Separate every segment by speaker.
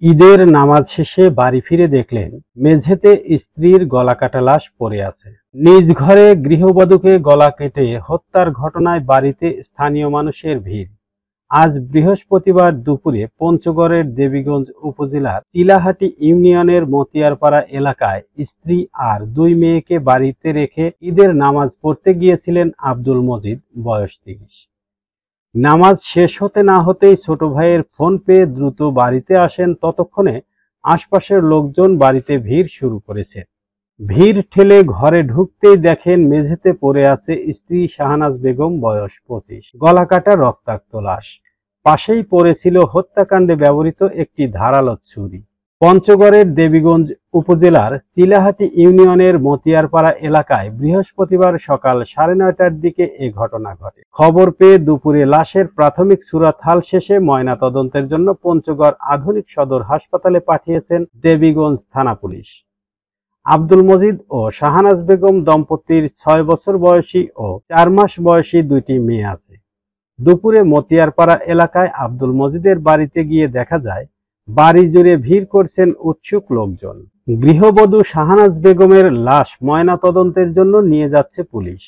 Speaker 1: ঈদের নামাজ শেষে বাড়ি ফিরে দেখলেন মেঝেতে স্ত্রীর গলাকাটা লাশ পড়ে আছে। নিজ ঘরে গৃহবধূকে গলা কেটে হত্যার ঘটনায় বাড়িতে স্থানীয় মানুষের ভিড়। আজ বৃহস্পতিবার দুপুরে পঞ্চগড়ের দেবীগঞ্জ উপজেলার চিলাহাটি ইউনিয়নের মতিয়ারপাড়া এলাকায় স্ত্রী আর দুই মেয়েকে বাড়িতে রেখে ঈদের নামাজ পড়তে গিয়েছিলেন আব্দুল মজিদ, বয়স ৩০। নামাজ শেষ হতে না হতেই ছোট ভাইয়ের ফোন পেয়ে দ্রুত বাড়িতে আসেন। ততক্ষণে আশপাশের লোকজন বাড়িতে ভিড় শুরু করেছে। ভিড় ঠেলে ঘরে ঢুকতেই দেখেন মেঝেতে পড়ে আছে স্ত্রী শাহনাজ বেগম, বয়স ২৫, গলাকাটা রক্তাক্ত লাশ। পাশেই পড়েছিল হত্যাকাণ্ডে ব্যবহৃত একটি ধারালো ছুরি। পঞ্চগড়ের দেবীগঞ্জ উপজেলার চিলাহাটি ইউনিয়নের মতিয়ারপাড়া এলাকায় বৃহস্পতিবার সকাল ৯:৩০টার দিকে এ ঘটনা ঘটে। খবর পেয়ে দুপুরে লাশের প্রাথমিক সুরতহাল শেষে ময়নাতদন্তের জন্য পঞ্চগড় আধুনিক সদর হাসপাতালে পাঠিয়েছেন দেবীগঞ্জ থানা পুলিশ। আব্দুল মজিদ ও শাহনাজ বেগম দম্পতির ৬ বছর বয়সী ও ৪ মাস বয়সী দুইটি মেয়ে আছে। দুপুরে মতিয়ারপাড়া এলাকায় আব্দুল মজিদের বাড়িতে গিয়ে দেখা যায় বাড়ি জুড়ে ভিড় করছেন উৎসুক লোকজন। গৃহবধূ শাহনাজ বেগমের লাশ ময়নাতদন্তের জন্য নিয়ে যাচ্ছে পুলিশ।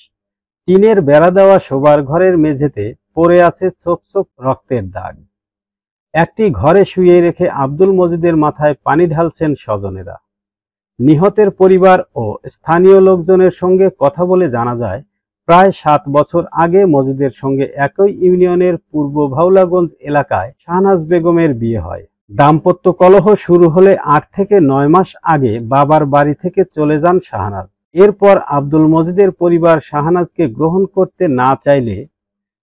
Speaker 1: টিনের বেড়া দেওয়া শোবার ঘরের মেঝেতে পড়ে আছে ছোপ ছোপ রক্তের দাগ। একটি ঘরে শুয়ে রেখে আব্দুল মজিদের মাথায় পানি ঢালছেন স্বজনেরা। নিহতের পরিবার ও স্থানীয় লোকজনের সঙ্গে কথা বলে জানা যায়, প্রায় ৭ বছর আগে মজিদের সঙ্গে একই ইউনিয়নের পূর্ব ভাওলাগঞ্জ এলাকায় শাহনাজ বেগমের বিয়ে হয়। দাম্পত্য কলহ শুরু হলে ৮ থেকে ৯ মাস আগে বাবার বাড়ি থেকে চলে যান শাহনাজ। এরপর আব্দুল মজিদের পরিবার শাহনাজকে গ্রহণ করতে না চাইলে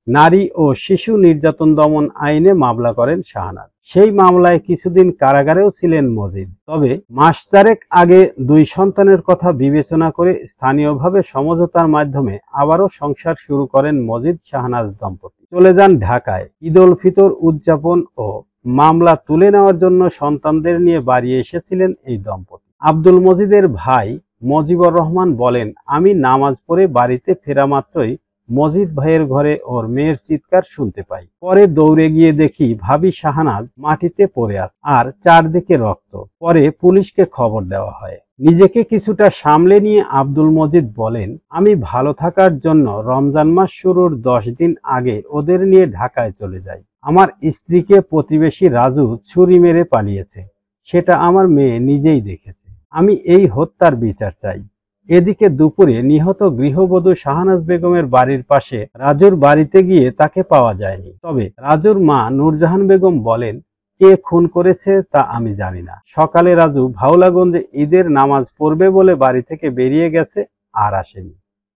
Speaker 1: নারী ও শিশু নির্যাতন দমন আইনে মামলা করেন শাহনাজ। সেই মামলায় কিছুদিন কারাগারেও ছিলেন মজিদ। তবে মাস ৪ আগে ২ সন্তানের কথা বিবেচনা করে স্থানীয়ভাবে সমঝোতার মাধ্যমে আবারও সংসার শুরু করেন মজিদ শাহনাজ দম্পতি। চলে যান ঢাকায়। ঈদ উল ফিতর উদযাপন ও মামলা তুলে নেওয়ার জন্য সন্তানদের নিয়ে বাড়ি এসেছিলেন এই দম্পতি। আব্দুল মজিদের ভাই মজিবুর রহমান বলেন, আমি নামাজ পড়ে বাড়িতে ফেরা মাত্রই মজিদ ভাইয়ের ঘরে ওর মেয়ের চিৎকার শুনতে পাই। পরে দৌড়ে গিয়ে দেখি ভাবি শাহনাজ মাটিতে পড়ে আছে আর চারদিকে রক্ত। পরে পুলিশকে খবর দেওয়া হয়। নিজেকে কিছুটা সামলে নিয়ে আব্দুল মজিদ বলেন, আমি ভালো থাকার জন্য রমজান মাস শুরুর ১০ দিন আগে ওদের নিয়ে ঢাকায় চলে যাই। আমার স্ত্রীকে প্রতিবেশী রাজু ছুরি মেরে পালিয়েছে, সেটা আমার মেয়ে নিজেই দেখেছে। আমি এই হত্যার বিচার চাই। এদিকে দুপুরে নিহত গৃহবধূ শাহনাজ বেগমের বাড়ির পাশে রাজুর বাড়িতে গিয়ে তাকে পাওয়া যায়নি। তবে রাজুর মা নূরজাহান বেগম বলেন, কে খুন করেছে তা আমি জানি না। সকালে রাজু ভাওলাগঞ্জে ঈদের নামাজ পড়বে বলে বাড়ি থেকে বেরিয়ে গেছে, আর আসেনি।